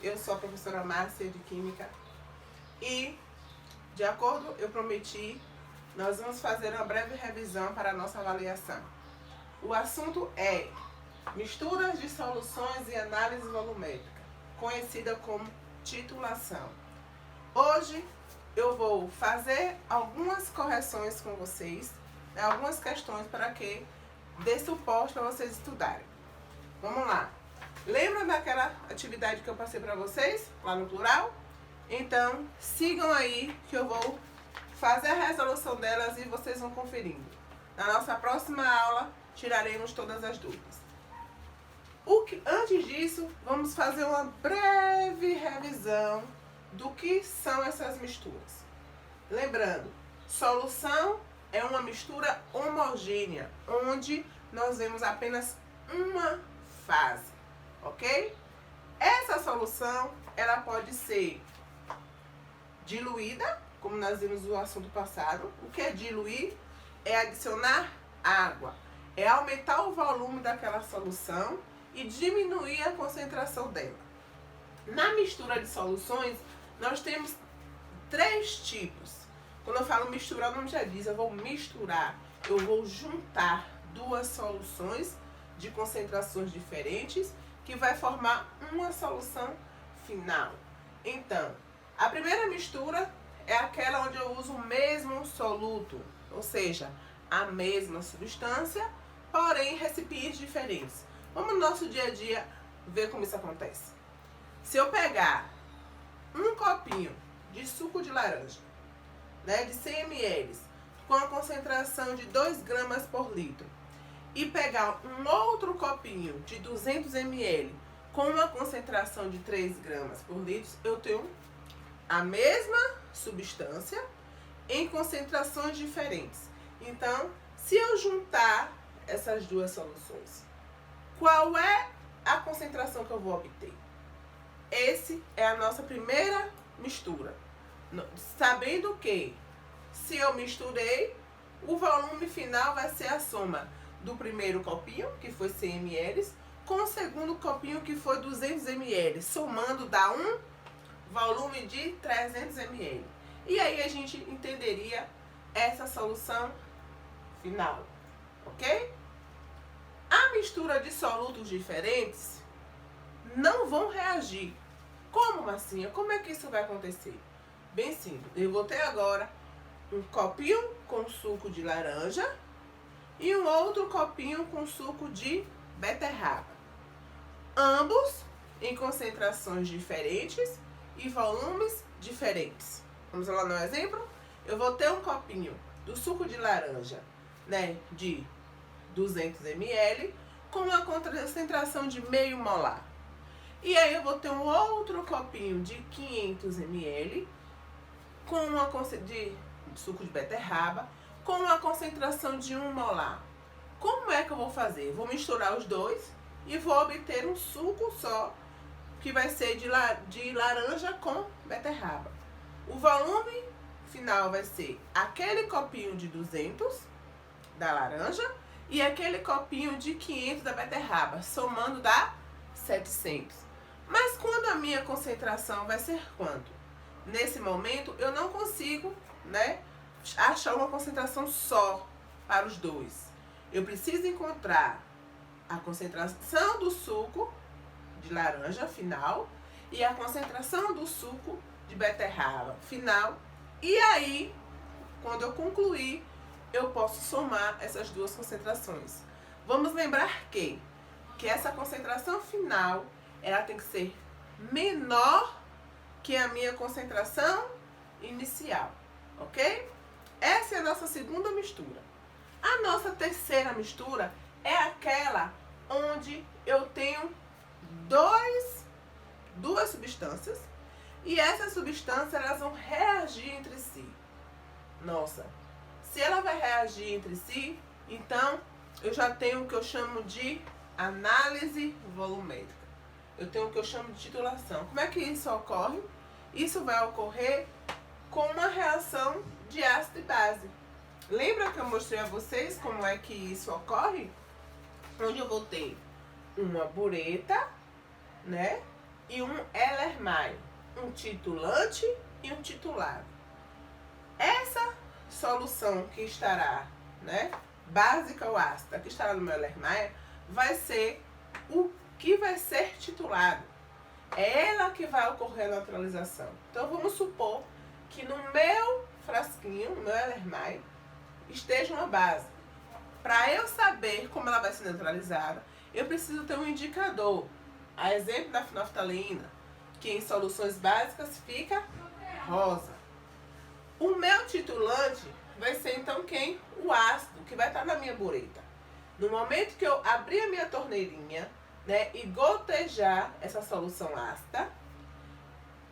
eu sou a professora Márcia de Química e, de acordo, eu prometi, nós vamos fazer uma breve revisão para a nossa avaliação. O assunto é misturas de soluções e análise volumétrica, conhecida como titulação. Hoje eu vou fazer algumas correções com vocês, algumas questões para que dê suporte para vocês estudarem. Vamos lá. Lembra daquela atividade que eu passei para vocês, lá no plural? Então, sigam aí que eu vou fazer a resolução delas e vocês vão conferindo. Na nossa próxima aula, tiraremos todas as dúvidas. Antes disso, vamos fazer uma breve revisão do que são essas misturas. Lembrando, solução é uma mistura homogênea, onde nós vemos apenas uma fase. Ok? Essa solução, ela pode ser diluída, como nós vimos no assunto passado. O que é diluir? É adicionar água. É aumentar o volume daquela solução e diminuir a concentração dela. Na mistura de soluções, nós temos 3 tipos. Quando eu falo misturar, o nome já diz, eu vou misturar. Eu vou juntar 2 soluções de concentrações diferentes que vai formar uma solução final. Então, a primeira mistura é aquela onde eu uso o mesmo soluto, ou seja, a mesma substância, porém em recipientes diferentes. Vamos no nosso dia a dia ver como isso acontece. Se eu pegar um copinho de suco de laranja, de 100 ml, com a concentração de 2 gramas por litro, e pegar um outro copinho de 200 ml com uma concentração de 3 gramas por litro, eu tenho a mesma substância em concentrações diferentes. Então, se eu juntar essas 2 soluções, qual é a concentração que eu vou obter? Esse é a nossa primeira mistura. Sabendo que, se eu misturei, o volume final vai ser a soma do primeiro copinho, que foi 100 ml, com o segundo copinho, que foi 200 ml. Somando dá um volume de 300 ml. E aí a gente entenderia essa solução final, ok? A mistura de solutos diferentes não vão reagir. Como, Marcinha? Como é que isso vai acontecer? Bem simples. Eu vou ter agora um copinho com suco de laranja e um outro copinho com suco de beterraba. Ambos em concentrações diferentes e volumes diferentes. Vamos lá no exemplo? Eu vou ter um copinho do suco de laranja, de 200 ml, com uma concentração de meio molar. E aí eu vou ter um outro copinho de 500 ml, com uma de suco de beterraba, com uma concentração de 1 molar. Como é que eu vou fazer? Vou misturar os dois e vou obter um suco só, que vai ser de laranja com beterraba. O volume final vai ser aquele copinho de 200 da laranja e aquele copinho de 500 da beterraba, somando dá 700. Mas quando a minha concentração vai ser quanto? Nesse momento eu não consigo, achar uma concentração só para os dois. Eu preciso encontrar a concentração do suco de laranja final e a concentração do suco de beterraba final. E aí, quando eu concluir, eu posso somar essas 2 concentrações. Vamos lembrar que essa concentração final, ela tem que ser menor que a minha concentração inicial, ok? Essa é a nossa segunda mistura. A nossa terceira mistura é aquela onde eu tenho duas substâncias e essas substâncias elas vão reagir entre si. Nossa, se ela vai reagir entre si, então eu já tenho o que eu chamo de análise volumétrica. Eu tenho o que eu chamo de titulação. Como é que isso ocorre? Isso vai ocorrer com uma reação de ácido e base. Lembra que eu mostrei a vocês como é que isso ocorre? Onde eu vou ter uma bureta, e um Erlenmeyer, um titulante e um titulado. Essa solução que estará, né, básica ou ácida, que estará no meu Erlenmeyer, vai ser o que vai ser titulado. É ela que vai ocorrer a neutralização. Então vamos supor que no meu frasquinho, no meu Erlenmeyer, esteja uma base. Para eu saber como ela vai ser neutralizada, eu preciso ter um indicador. A exemplo da fenolftaleína, que em soluções básicas fica rosa. O meu titulante vai ser então quem? O ácido, que vai estar na minha bureta. No momento que eu abrir a minha torneirinha, né, e gotejar essa solução ácida,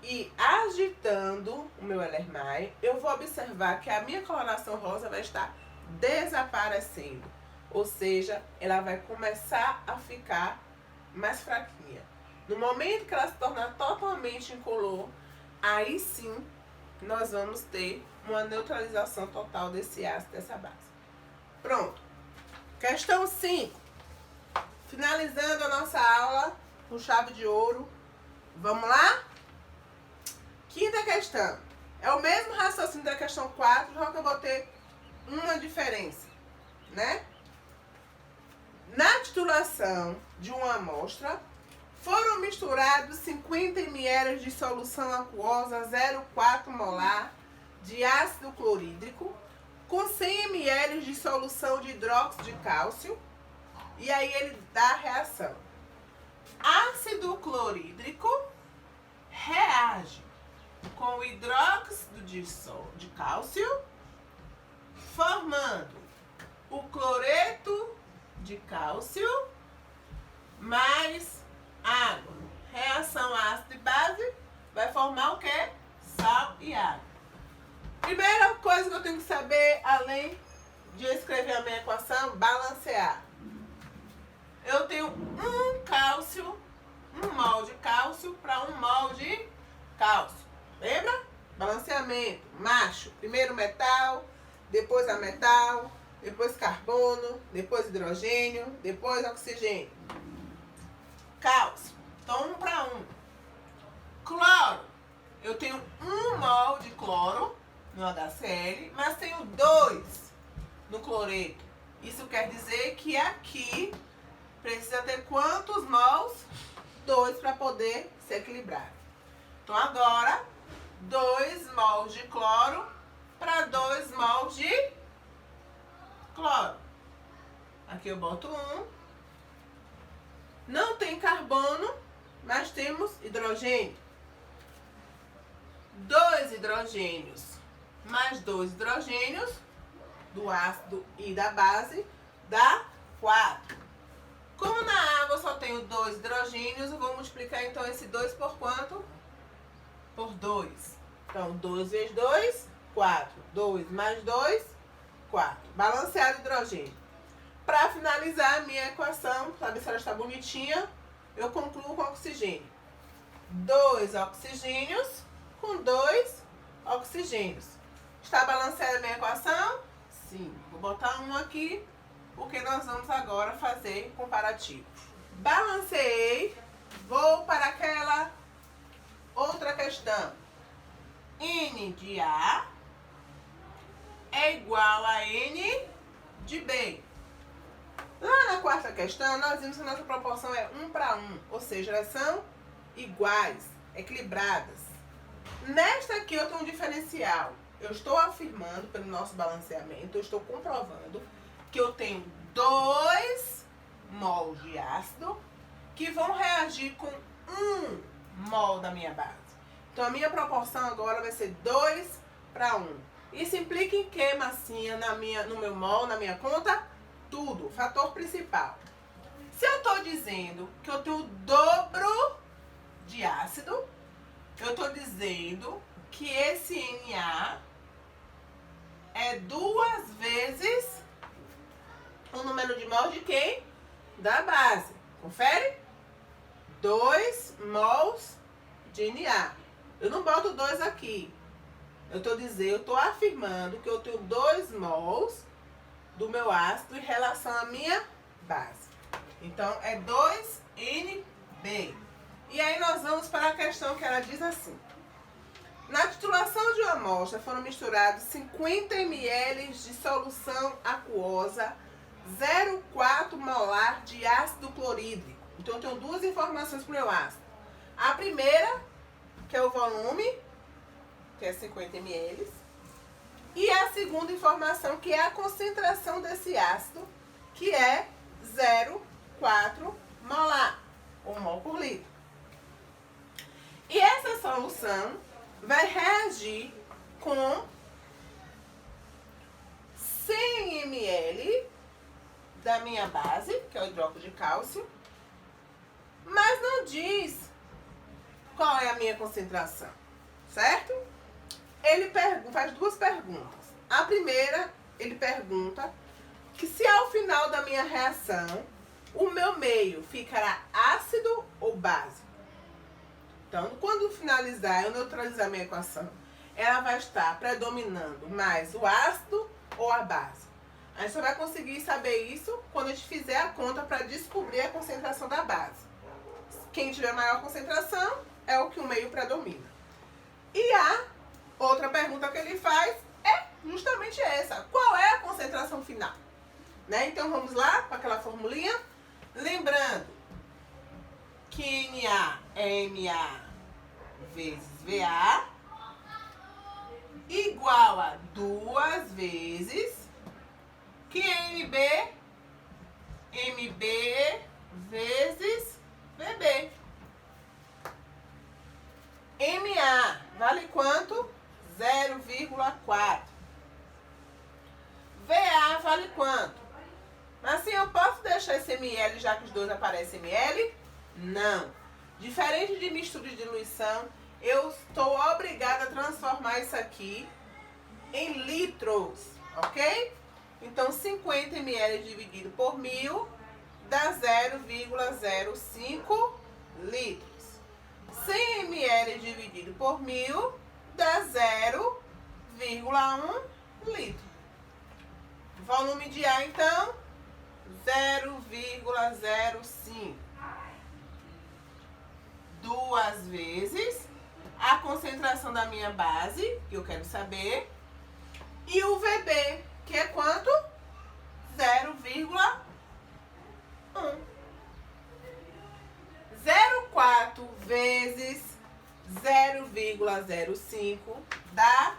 e agitando o meu Erlenmeyer, eu vou observar que a minha coloração rosa vai estar desaparecendo. Ou seja, ela vai começar a ficar mais fraquinha. No momento que ela se tornar totalmente incolor, aí sim nós vamos ter uma neutralização total desse ácido, dessa base. Pronto. Questão 5. Finalizando a nossa aula com chave de ouro. Vamos lá? Quinta questão. É o mesmo raciocínio da questão 4, só que eu vou ter uma diferença, né? Na titulação de uma amostra, foram misturados 50 ml de solução aquosa 0,4 molar de ácido clorídrico com 100 ml de solução de hidróxido de cálcio. E aí ele dá a reação. Ácido clorídrico reage com o hidróxido de cálcio, formando o cloreto de cálcio mais água. Reação ácido e base vai formar o quê? Sal e água. Primeira coisa que eu tenho que saber, além de escrever a minha equação, balancear. Eu tenho um mol de cálcio para 1 mol de cálcio. Lembra? Balanceamento. Macho. Primeiro metal, depois ametal, depois carbono, depois hidrogênio, depois oxigênio. Cálcio. Então, 1 para 1. Cloro. Eu tenho 1 mol de cloro no HCl, mas tenho 2 no cloreto. Isso quer dizer que aqui precisa ter quantos mols? 2 para poder se equilibrar. Então, agora, 2 mols de cloro para 2 mols de cloro. Aqui eu boto 1. Não tem carbono, mas temos hidrogênio. 2 hidrogênios mais 2 hidrogênios do ácido e da base dá 4. Como na água eu só tenho 2 hidrogênios, eu vou multiplicar então esse 2 por quanto? Por 2. Então, 2 vezes 2, 4. 2 mais 2, 4. Balanceado hidrogênio. Para finalizar a minha equação, saber se ela está bonitinha, eu concluo com oxigênio. 2 oxigênios com 2 oxigênios. Está balanceada a minha equação? Sim. Vou botar 1 aqui, porque nós vamos agora fazer comparativo. Balanceei, vou para aquela outra questão. N de A é igual a N de B. Lá na quarta questão, nós vimos que a nossa proporção é 1 para 1, ou seja, elas são iguais, equilibradas. Nesta aqui eu tenho um diferencial. Eu estou afirmando, pelo nosso balanceamento, eu estou comprovando que eu tenho 2 mols de ácido que vão reagir com 1 mol da minha base. Então, a minha proporção agora vai ser 2 para 1. Isso implica em que, massinha, no meu mol, na minha conta? Tudo. Fator principal. Se eu estou dizendo que eu tenho o dobro de ácido, eu estou dizendo que esse Na é 2 vezes o número de mols de quem? Da base. Confere? 2 mols de Na. Eu não boto 2 aqui. Eu estou afirmando que eu tenho 2 mols do meu ácido em relação à minha base. Então, é 2NB. E aí nós vamos para a questão que ela diz assim. Na titulação de uma amostra foram misturados 50 ml de solução aquosa 0,4 molar de ácido clorídrico. Então eu tenho duas informações para o meu ácido. A primeira, que é o volume, que é 50 ml. E a segunda informação, que é a concentração desse ácido, que é 0,4 molar, ou mol por litro. E essa solução vai reagir com 100 ml da minha base, que é o hidróxido de cálcio, mas não diz qual é a minha concentração, certo? Ele faz duas perguntas. A primeira, ele pergunta que se ao final da minha reação o meu meio ficará ácido ou básico. Então, quando finalizar, eu neutralizar a minha equação, ela vai estar predominando mais o ácido ou a base. A gente só vai conseguir saber isso quando a gente fizer a conta para descobrir a concentração da base. Quem tiver maior concentração é o que o meio predomina. E a outra pergunta que ele faz é justamente essa. Qual é a concentração final? Né? Então vamos lá para aquela formulinha. Lembrando que Na é Ma vezes Va igual a 2 vezes QMB MB vezes VB. Ma vale quanto? 0,4. VA vale quanto? Mas assim, eu posso deixar esse ml já que os dois aparecem ml? Não. Diferente de mistura de diluição, eu estou obrigada a transformar isso aqui em litros, ok? Então, 50 ml dividido por 1000 dá 0,05 litros. 100 ml dividido por 1000 dá 0,1 litro. Volume de ar, então, 0,05. 2 vezes a concentração da minha base, que eu quero saber, e o VB, que é quanto? 0,1. 0,4 vezes 0,05 dá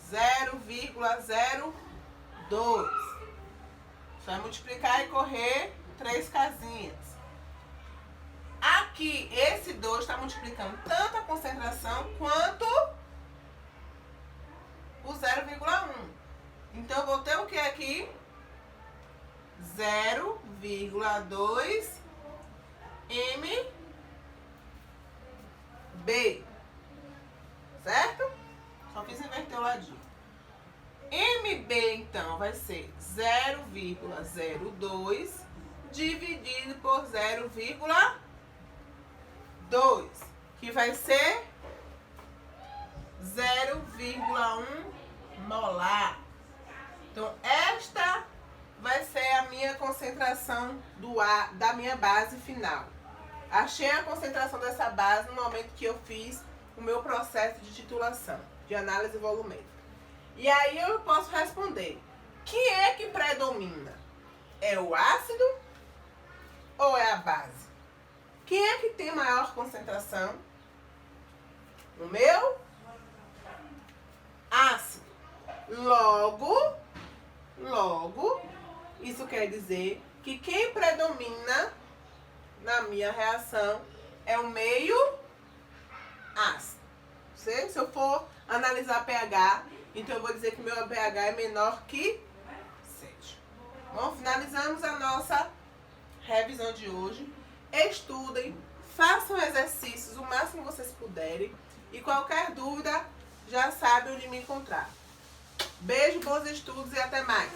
0,02. Só vai multiplicar e correr 3 casinhas. Aqui, esse 2 está multiplicando tanto a concentração quanto o 0,1. Então, eu vou ter o que aqui? 0,2 MB. Certo? Só fiz inverter o ladinho. MB, então, vai ser 0,02 dividido por 0,2, que vai ser 0,1 molar. Então, esta vai ser a minha concentração do ar, da minha base final. Achei a concentração dessa base no momento que eu fiz o meu processo de titulação, de análise volumétrica. E aí eu posso responder, quem é que predomina? É o ácido ou é a base? Quem é que tem maior concentração? O meu ácido. Logo, isso quer dizer que quem predomina na minha reação é o meio ácido. Se eu for analisar pH, então eu vou dizer que o meu pH é menor que 7. Bom, finalizamos a nossa revisão de hoje. Estudem, façam exercícios o máximo que vocês puderem. E qualquer dúvida, já sabe onde me encontrar. Beijo, bons estudos e até mais!